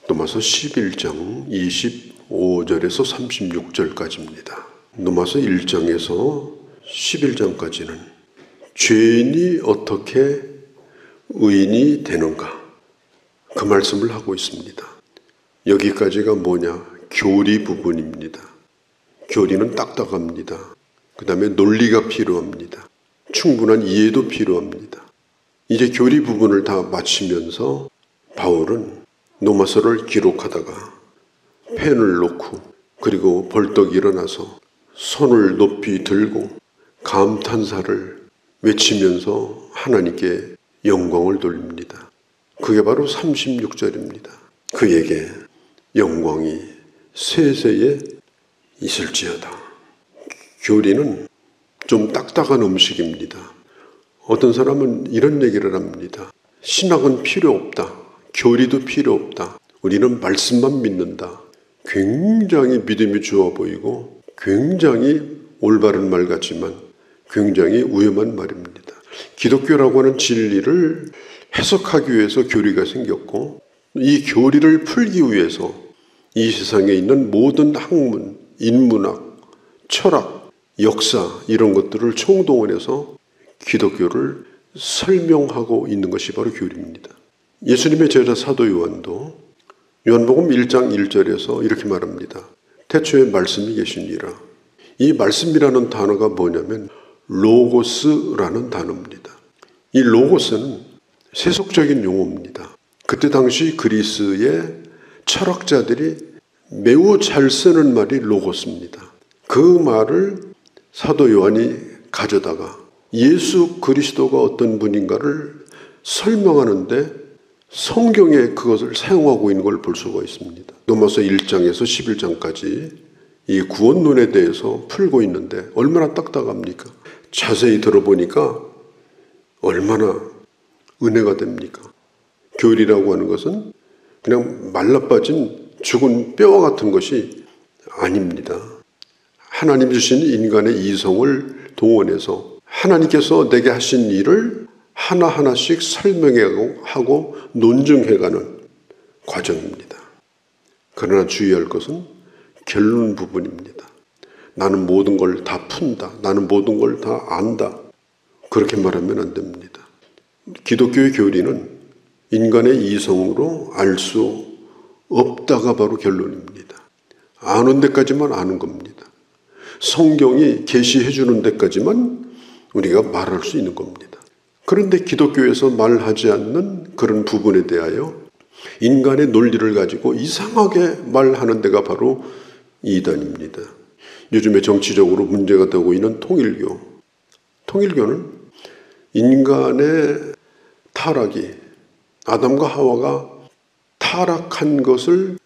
로마서 11장 25절에서 36절까지입니다. 로마서 1장에서 11장까지는 죄인이 어떻게 의인이 되는가 그 말씀을 하고 있습니다. 여기까지가 뭐냐? 교리 부분입니다. 교리는 딱딱합니다. 그 다음에 논리가 필요합니다. 충분한 이해도 필요합니다. 이제 교리 부분을 다 마치면서 바울은 로마서를 기록하다가 펜을 놓고 그리고 벌떡 일어나서 손을 높이 들고 감탄사를 외치면서 하나님께 영광을 돌립니다. 그게 바로 36절입니다. 그에게 영광이 세세에 있을지어다. 교리는 좀 딱딱한 음식입니다. 어떤 사람은 이런 얘기를 합니다. 신학은 필요 없다. 교리도 필요 없다. 우리는 말씀만 믿는다. 굉장히 믿음이 좋아 보이고 굉장히 올바른 말 같지만 굉장히 위험한 말입니다. 기독교라고 하는 진리를 해석하기 위해서 교리가 생겼고 이 교리를 풀기 위해서 이 세상에 있는 모든 학문, 인문학, 철학, 역사 이런 것들을 총동원해서 기독교를 설명하고 있는 것이 바로 교리입니다. 예수님의 제자 사도 요한도 요한복음 1장 1절에서 이렇게 말합니다. 태초에 말씀이 계시니라. 이 말씀이라는 단어가 뭐냐면 로고스라는 단어입니다. 이 로고스는 세속적인 용어입니다. 그때 당시 그리스의 철학자들이 매우 잘 쓰는 말이 로고스입니다. 그 말을 사도 요한이 가져다가 예수 그리스도가 어떤 분인가를 설명하는데 성경에 그것을 사용하고 있는 걸 볼 수가 있습니다. 로마서 1장에서 11장까지 이 구원론에 대해서 풀고 있는데 얼마나 딱딱합니까? 자세히 들어보니까 얼마나 은혜가 됩니까? 교리라고 하는 것은 그냥 말라빠진 죽은 뼈와 같은 것이 아닙니다. 하나님 주신 인간의 이성을 동원해서 하나님께서 내게 하신 일을 하나하나씩 설명하고 논증해가는 과정입니다. 그러나 주의할 것은 결론 부분입니다. 나는 모든 걸 다 푼다. 나는 모든 걸 다 안다. 그렇게 말하면 안 됩니다. 기독교의 교리는 인간의 이성으로 알 수 없다가 바로 결론입니다. 아는 데까지만 아는 겁니다. 성경이 계시해 주는 데까지만 우리가 말할 수 있는 겁니다. 그런데 기독교에서 말하지 않는 그런 부분에 대하여 인간의 논리를 가지고 이상하게 말하는 데가 바로 이단입니다. 요즘에 정치적으로 문제가 되고 있는 통일교. 통일교는 인간의 타락이 아담과 하와가 타락한 것을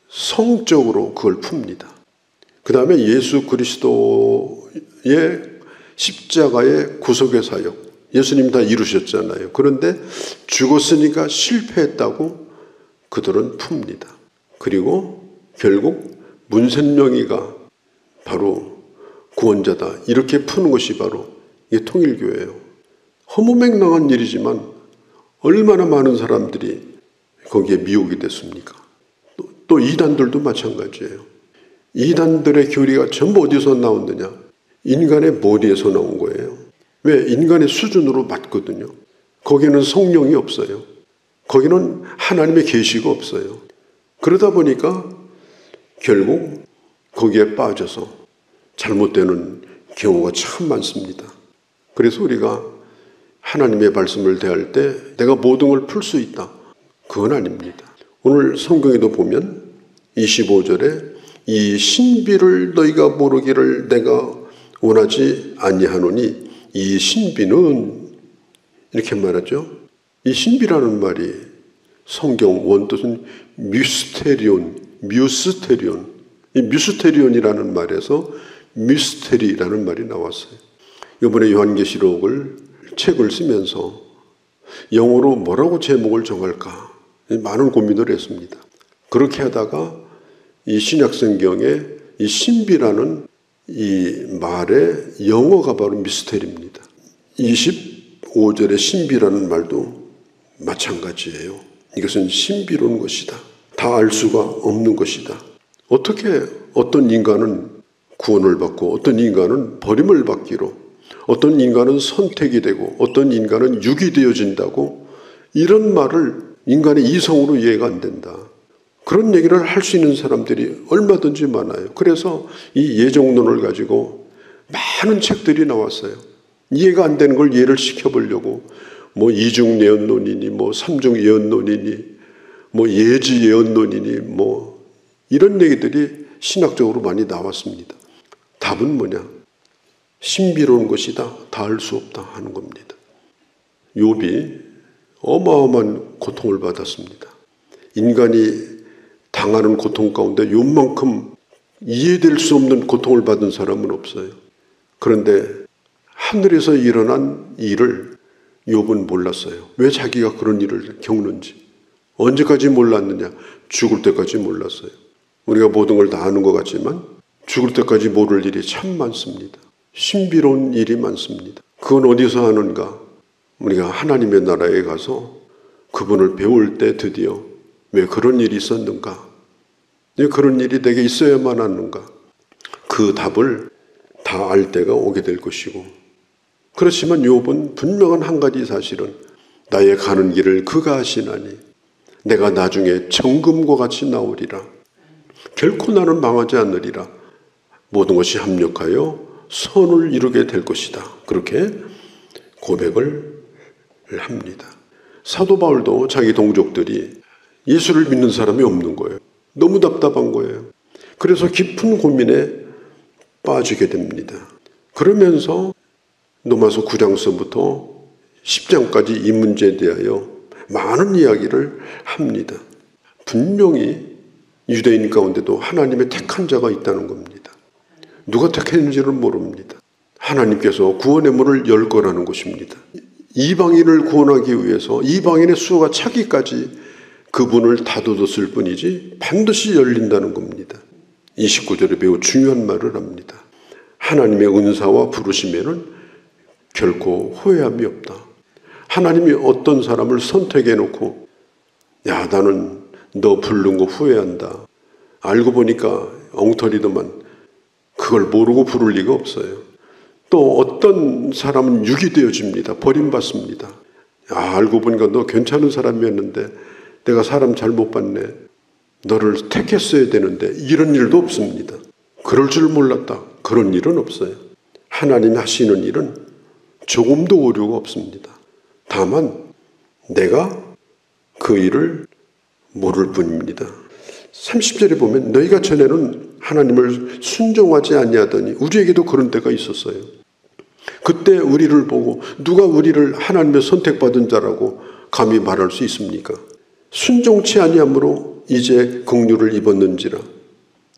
성적으로 그걸 풉니다. 그 다음에 예수 그리스도의 십자가의 구속의 사역. 예수님 다 이루셨잖아요. 그런데 죽었으니까 실패했다고 그들은 풉니다. 그리고 결국 문센명이가 바로 구원자다. 이렇게 푸는 것이 바로 이게 통일교예요. 허무맹랑한 일이지만 얼마나 많은 사람들이 거기에 미혹이 됐습니까? 또 이단들도 마찬가지예요. 이단들의 교리가 전부 어디서 나오느냐? 인간의 머리에서 나온 거예요. 왜? 인간의 수준으로 맞거든요. 거기는 성령이 없어요. 거기는 하나님의 계시가 없어요. 그러다 보니까 결국 거기에 빠져서 잘못되는 경우가 참 많습니다. 그래서 우리가 하나님의 말씀을 대할 때 내가 모든 걸 풀 수 있다. 그건 아닙니다. 오늘 성경에도 보면 25절에 이 신비를 너희가 모르기를 내가 원하지 아니하노니 이 신비는 이렇게 말하죠. 이 신비라는 말이 성경 원뜻은 뮤스테리온. 이 뮤스테리온이라는 말에서 미스테리라는 말이 나왔어요. 이번에 요한계시록을 책을 쓰면서 영어로 뭐라고 제목을 정할까 많은 고민을 했습니다. 그렇게 하다가 이 신약성경에 이 신비라는 이 말의 영어가 바로 미스테리입니다. 25절의 신비라는 말도 마찬가지예요. 이것은 신비로운 것이다. 다 알 수가 없는 것이다. 어떻게 어떤 인간은 구원을 받고 어떤 인간은 버림을 받기로, 어떤 인간은 선택이 되고 어떤 인간은 육이 되어진다고, 이런 말을 인간의 이성으로 이해가 안 된다. 그런 얘기를 할 수 있는 사람들이 얼마든지 많아요. 그래서 이 예정론을 가지고 많은 책들이 나왔어요. 이해가 안 되는 걸 이해를 시켜보려고, 뭐 이중 예언론이니 뭐 삼중 예언론이니 뭐 예지 예언론이니 뭐 이런 얘기들이 신학적으로 많이 나왔습니다. 답은 뭐냐? 신비로운 것이다. 다 알 수 없다 하는 겁니다. 욥이 어마어마한 고통을 받았습니다. 인간이 당하는 고통 가운데 욥만큼 이해될 수 없는 고통을 받은 사람은 없어요. 그런데 하늘에서 일어난 일을 욥은 몰랐어요. 왜 자기가 그런 일을 겪는지. 언제까지 몰랐느냐? 죽을 때까지 몰랐어요. 우리가 모든 걸 다 아는 것 같지만 죽을 때까지 모를 일이 참 많습니다. 신비로운 일이 많습니다. 그건 어디서 하는가? 우리가 하나님의 나라에 가서 그분을 배울 때 드디어 왜 그런 일이 있었는가? 왜 그런 일이 내게 있어야만 하는가? 그 답을 다 알 때가 오게 될 것이고, 그렇지만 욥은 분명한 한 가지 사실은 나의 가는 길을 그가 아시나니 내가 나중에 정금과 같이 나오리라. 결코 나는 망하지 않으리라. 모든 것이 합력하여 선을 이루게 될 것이다. 그렇게 고백을 합니다. 사도 바울도 자기 동족들이 예수를 믿는 사람이 없는 거예요. 너무 답답한 거예요. 그래서 깊은 고민에 빠지게 됩니다. 그러면서 로마서 9장서부터 10장까지 이 문제에 대하여 많은 이야기를 합니다. 분명히 유대인 가운데도 하나님의 택한 자가 있다는 겁니다. 누가 택했는지는 모릅니다. 하나님께서 구원의 문을 열 거라는 것입니다. 이방인을 구원하기 위해서 이방인의 수가 차기까지 그분을 다독였을 뿐이지 반드시 열린다는 겁니다. 29절에 매우 중요한 말을 합니다. 하나님의 은사와 부르심에는 결코 후회함이 없다. 하나님이 어떤 사람을 선택해 놓고 야 나는 너 부른 거 후회한다. 알고 보니까 엉터리더만 그걸 모르고 부를 리가 없어요. 또 어떤 사람은 육이 되어집니다. 버림받습니다. 야 알고 보니까 너 괜찮은 사람이었는데 내가 사람 잘못 봤네. 너를 택했어야 되는데 이런 일도 없습니다. 그럴 줄 몰랐다. 그런 일은 없어요. 하나님이 하시는 일은 조금도 오류가 없습니다. 다만 내가 그 일을 모를 뿐입니다. 30절에 보면 너희가 전에는 하나님을 순종하지 아니하더니 우리에게도 그런 때가 있었어요. 그때 우리를 보고 누가 우리를 하나님의 선택받은 자라고 감히 말할 수 있습니까? 순종치 아니함으로 이제 긍휼을 입었는지라.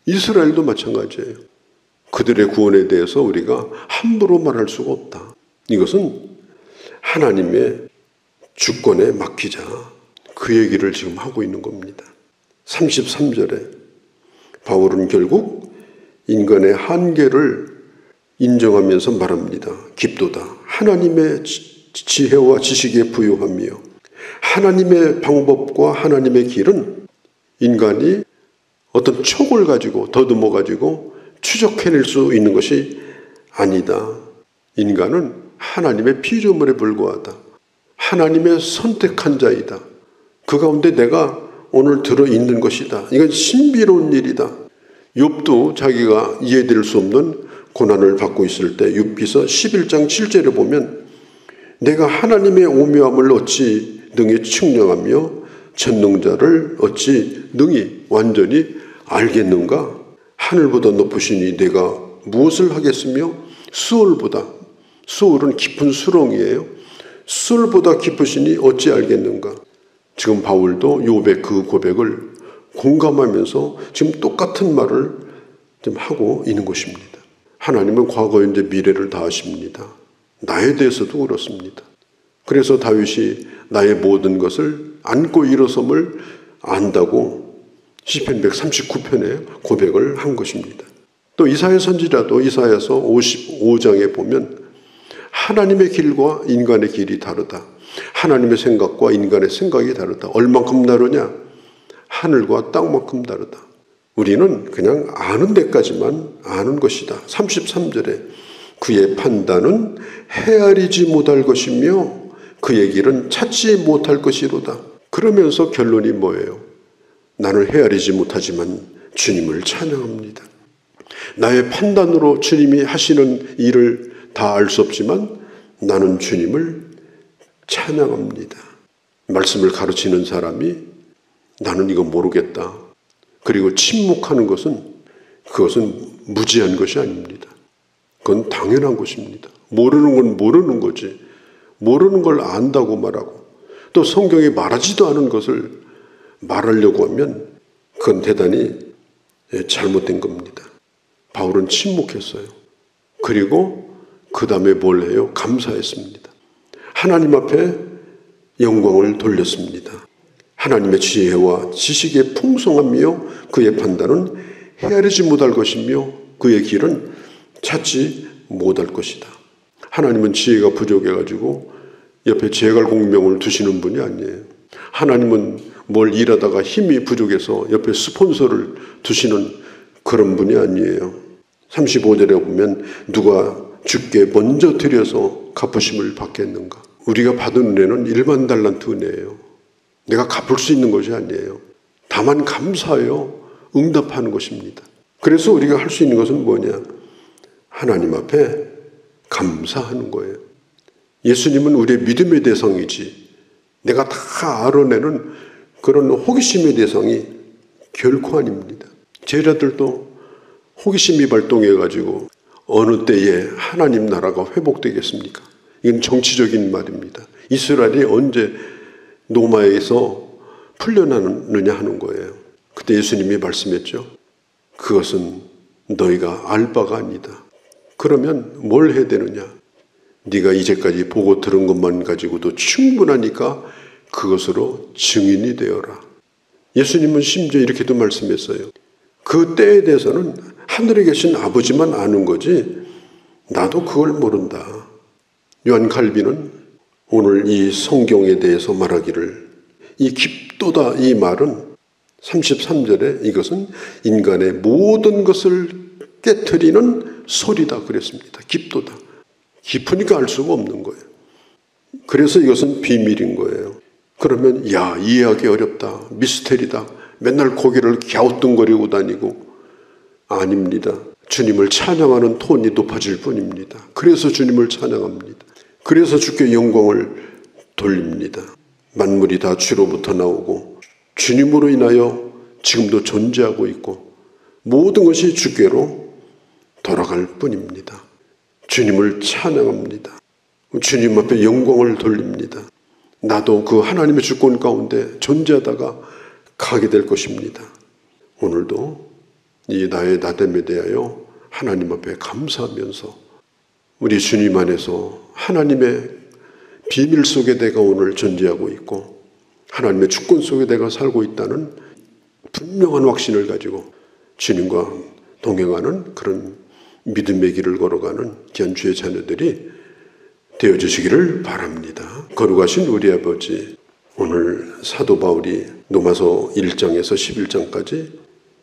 이스라엘도 마찬가지예요. 그들의 구원에 대해서 우리가 함부로 말할 수가 없다. 이것은 하나님의 주권에 맡기자. 그 얘기를 지금 하고 있는 겁니다. 33절에 바울은 결국 인간의 한계를 인정하면서 말합니다. 깊도다. 하나님의 지혜와 지식에 부유하며 하나님의 방법과 하나님의 길은 인간이 어떤 촉을 가지고 더듬어 가지고 추적해낼 수 있는 것이 아니다. 인간은 하나님의 피조물에 불과하다. 하나님의 선택한 자이다. 그 가운데 내가 오늘 들어있는 것이다. 이건 신비로운 일이다. 욥도 자기가 이해될 수 없는 고난을 받고 있을 때 욥기서 11장 7절에 보면 내가 하나님의 오묘함을 어찌 능히 측량하며 전능자를 어찌 능히 완전히 알겠는가? 하늘보다 높으시니 내가 무엇을 하겠으며 수월은 깊은 수렁이에요. 수월보다 깊으시니 어찌 알겠는가? 지금 바울도 욥의 그 고백을 공감하면서 지금 똑같은 말을 지금 하고 있는 것입니다. 하나님은 과거, 현재, 미래를 다 아십니다. 나에 대해서도 그렇습니다. 그래서 다윗이 나의 모든 것을 안고 일어섬을 안다고 시편 139편에 고백을 한 것입니다. 또 이사야 선지자도 이사야서 55장에 보면 하나님의 길과 인간의 길이 다르다. 하나님의 생각과 인간의 생각이 다르다. 얼만큼 다르냐? 하늘과 땅만큼 다르다. 우리는 그냥 아는 데까지만 아는 것이다. 33절에 그의 판단은 헤아리지 못할 것이며 그의 길은 찾지 못할 것이로다. 그러면서 결론이 뭐예요? 나는 헤아리지 못하지만 주님을 찬양합니다. 나의 판단으로 주님이 하시는 일을 다 알 수 없지만 나는 주님을 찬양합니다. 말씀을 가르치는 사람이 나는 이거 모르겠다. 그리고 침묵하는 그것은 무지한 것이 아닙니다. 그건 당연한 것입니다. 모르는 건 모르는 거지. 모르는 걸 안다고 말하고 또 성경에 말하지도 않은 것을 말하려고 하면 그건 대단히 잘못된 겁니다. 바울은 침묵했어요. 그리고 그 다음에 뭘 해요? 감사했습니다. 하나님 앞에 영광을 돌렸습니다. 하나님의 지혜와 지식의 풍성함이요 그의 판단은 헤아리지 못할 것이며 그의 길은 찾지 못할 것이다. 하나님은 지혜가 부족해가지고 옆에 제갈공명을 두시는 분이 아니에요. 하나님은 뭘 일하다가 힘이 부족해서 옆에 스폰서를 두시는 그런 분이 아니에요. 35절에 보면 누가 주께 먼저 드려서 갚으심을 받겠는가. 우리가 받은 은혜는 일반 달란트 은혜예요. 내가 갚을 수 있는 것이 아니에요. 다만 감사하여 응답하는 것입니다. 그래서 우리가 할 수 있는 것은 뭐냐? 하나님 앞에 감사하는 거예요. 예수님은 우리의 믿음의 대상이지 내가 다 알아내는 그런 호기심의 대상이 결코 아닙니다. 제자들도 호기심이 발동해가지고 어느 때에 하나님 나라가 회복되겠습니까? 이건 정치적인 말입니다. 이스라엘이 언제 노마에서 풀려나느냐 하는 거예요. 그때 예수님이 말씀했죠. 그것은 너희가 알 바가 아니다. 그러면 뭘 해야 되느냐? 네가 이제까지 보고 들은 것만 가지고도 충분하니까 그것으로 증인이 되어라. 예수님은 심지어 이렇게도 말씀했어요. 그 때에 대해서는 하늘에 계신 아버지만 아는 거지 나도 그걸 모른다. 요한 칼빈은 오늘 이 성경에 대해서 말하기를 이 깊도다 이 말은 33절에 이것은 인간의 모든 것을 깨트리는 소리다 그랬습니다. 깊도다. 깊으니까 알 수가 없는 거예요. 그래서 이것은 비밀인 거예요. 그러면 이해하기 어렵다. 미스테리다. 맨날 고개를 갸우뚱거리고 다니고 아닙니다. 주님을 찬양하는 톤이 높아질 뿐입니다. 그래서 주님을 찬양합니다. 그래서 주께 영광을 돌립니다. 만물이 다 주로부터 나오고 주님으로 인하여 지금도 존재하고 있고 모든 것이 주께로 돌아갈 뿐입니다. 주님을 찬양합니다. 주님 앞에 영광을 돌립니다. 나도 그 하나님의 주권 가운데 존재하다가 가게 될 것입니다. 오늘도 이 나의 나됨에 대하여 하나님 앞에 감사하면서 우리 주님 안에서 하나님의 비밀 속에 내가 오늘 존재하고 있고 하나님의 주권 속에 내가 살고 있다는 분명한 확신을 가지고 주님과 동행하는 그런 믿음의 길을 걸어가는 귀한 주의 자녀들이 되어주시기를 바랍니다. 거룩하신 우리 아버지, 오늘 사도 바울이 로마서 1장에서 11장까지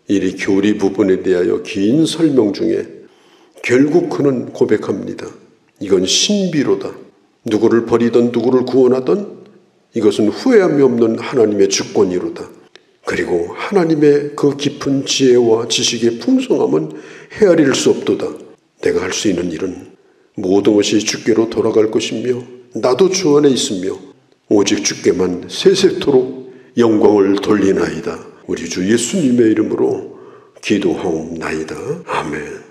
이 교리 부분에 대하여 긴 설명 중에 결국 그는 고백합니다. 이건 신비로다. 누구를 버리든 누구를 구원하든 이것은 후회함이 없는 하나님의 주권이로다. 그리고 하나님의 그 깊은 지혜와 지식의 풍성함은 헤아릴 수 없도다. 내가 할 수 있는 일은 모든 것이 주께로 돌아갈 것이며 나도 주 안에 있으며 오직 주께만 세세토록 영광을 돌리나이다. 우리 주 예수님의 이름으로 기도하옵나이다. 아멘.